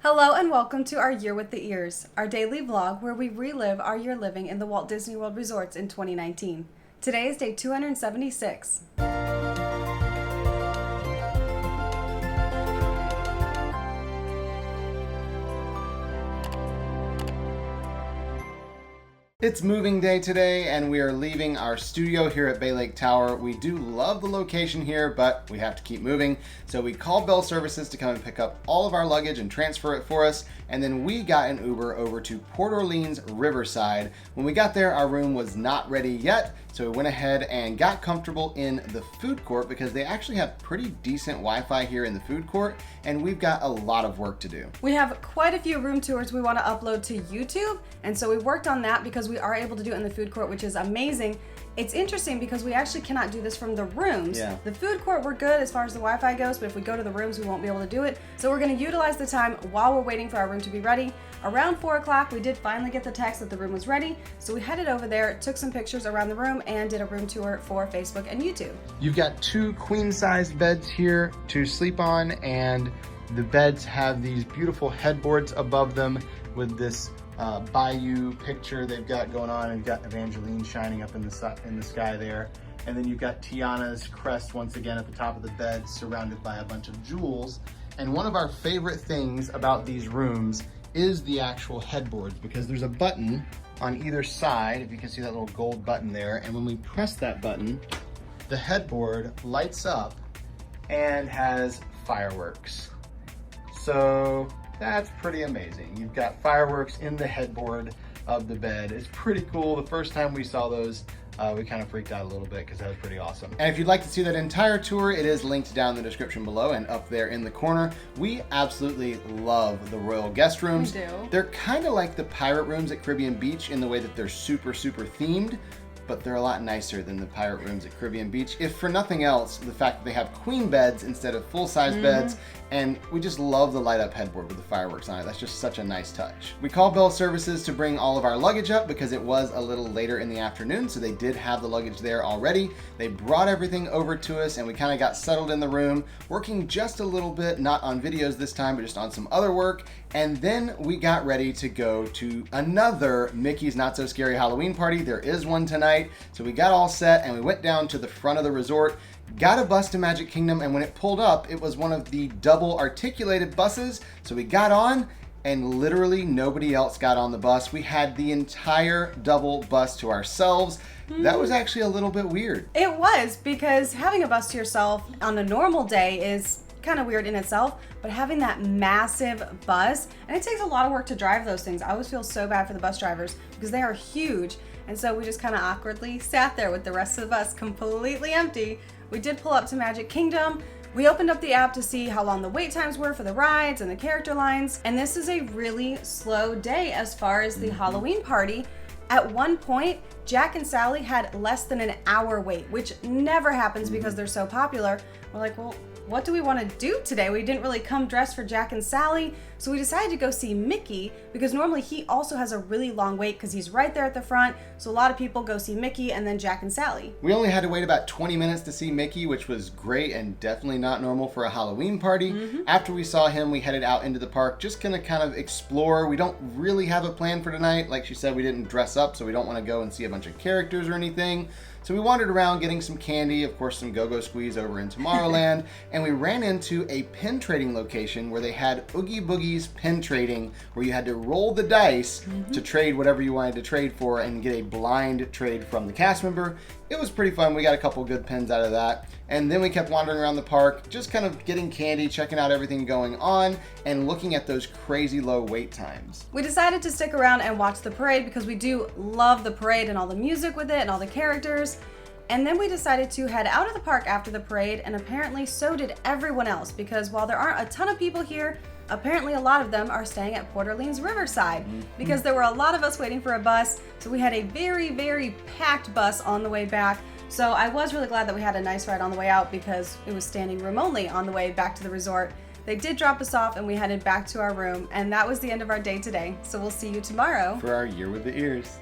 Hello and welcome to our Year with the Ears, our daily vlog where we relive our year living in the Walt Disney World resorts in 2019. Today is day 276. It's moving day today, and we are leaving our studio here at Bay Lake Tower. We do love the location here, but we have to keep moving. So we called Bell Services to come and pick up all of our luggage and transfer it for us. And then we got an Uber over to Port Orleans Riverside. When we got there, our room was not ready yet. So we went ahead and got comfortable in the food court because they actually have pretty decent Wi-Fi here in the food court, and we've got a lot of work to do. We have quite a few room tours we want to upload to YouTube, and so we worked on that because we are able to do it in the food court, which is amazing. It's interesting because we actually cannot do this from the rooms. Yeah. The food court, we're good as far as the Wi-Fi goes, but if we go to the rooms, we won't be able to do it. So we're going to utilize the time while we're waiting for our room to be ready. Around 4 o'clock, we did finally get the text that the room was ready. So we headed over there, took some pictures around the room, and did a room tour for Facebook and YouTube. You've got 2 queen-sized beds here to sleep on, and the beds have these beautiful headboards above them with this bayou picture they've got going on, and you've got Evangeline shining up in the sky there. And then you've got Tiana's crest once again at the top of the bed, surrounded by a bunch of jewels. And one of our favorite things about these rooms is the actual headboards, because there's a button on either side, if you can see that little gold button there, and when we press that button, the headboard lights up and has fireworks. So that's pretty amazing. You've got fireworks in the headboard of the bed. It's pretty cool. The first time we saw those, we kind of freaked out a little bit because that was pretty awesome. And if you'd like to see that entire tour, it is linked down in the description below and up there in the corner. We absolutely love the Royal Guest Rooms. We do. They're kind of like the pirate rooms at Caribbean Beach in the way that they're super themed, but they're a lot nicer than the pirate rooms at Caribbean Beach. If for nothing else, the fact that they have queen beds instead of full-size beds, and we just love the light-up headboard with the fireworks on it. That's just such a nice touch. We called Bell Services to bring all of our luggage up because it was a little later in the afternoon, so they did have the luggage there already. They brought everything over to us, and we kind of got settled in the room, working just a little bit, not on videos this time, but just on some other work. And then we got ready to go to another Mickey's Not So Scary Halloween party. There is one tonight. So we got all set and we went down to the front of the resort, got a bus to Magic Kingdom, and when it pulled up, it was one of the double articulated buses. So we got on, and literally nobody else got on the bus. We had the entire double bus to ourselves. That was actually a little bit weird. It was, because having a bus to yourself on a normal day is kind of weird in itself, but having that massive bus, and it takes a lot of work to drive those things. I always feel so bad for the bus drivers because they are huge, and so we just kind of awkwardly sat there with the rest of the bus completely empty. We did pull up to Magic Kingdom. We opened up the app to see how long the wait times were for the rides and the character lines, and this is a really slow day as far as the Halloween party. At one point, Jack and Sally had less than an hour wait, which never happens because they're so popular. We're like, well, what do we want to do today? We didn't really come dressed for Jack and Sally, so we decided to go see Mickey because normally he also has a really long wait because he's right there at the front. So a lot of people go see Mickey and then Jack and Sally. We only had to wait about 20 minutes to see Mickey, which was great and definitely not normal for a Halloween party. After we saw him, we headed out into the park, just gonna kind of explore. We don't really have a plan for tonight. Like she said, we didn't dress up, so we don't want to go and see a bunch of characters or anything. So we wandered around getting some candy, of course some Go-Go Squeeze over in Tomorrowland, and we ran into a pin trading location where they had Oogie Boogie's pin trading, where you had to roll the dice to trade whatever you wanted to trade for and get a blind trade from the cast member. It was pretty fun. We got a couple good pins out of that. And then we kept wandering around the park, just kind of getting candy, checking out everything going on, and looking at those crazy low wait times. We decided to stick around and watch the parade because we do love the parade and all the music with it and all the characters. And then we decided to head out of the park after the parade, and apparently so did everyone else, because while there aren't a ton of people here, apparently a lot of them are staying at Port Orleans Riverside because there were a lot of us waiting for a bus. So we had a very packed bus on the way back. So I was really glad that we had a nice ride on the way out because it was standing room only on the way back to the resort. They did drop us off and we headed back to our room, and that was the end of our day today. So we'll see you tomorrow for our Year with the Ears.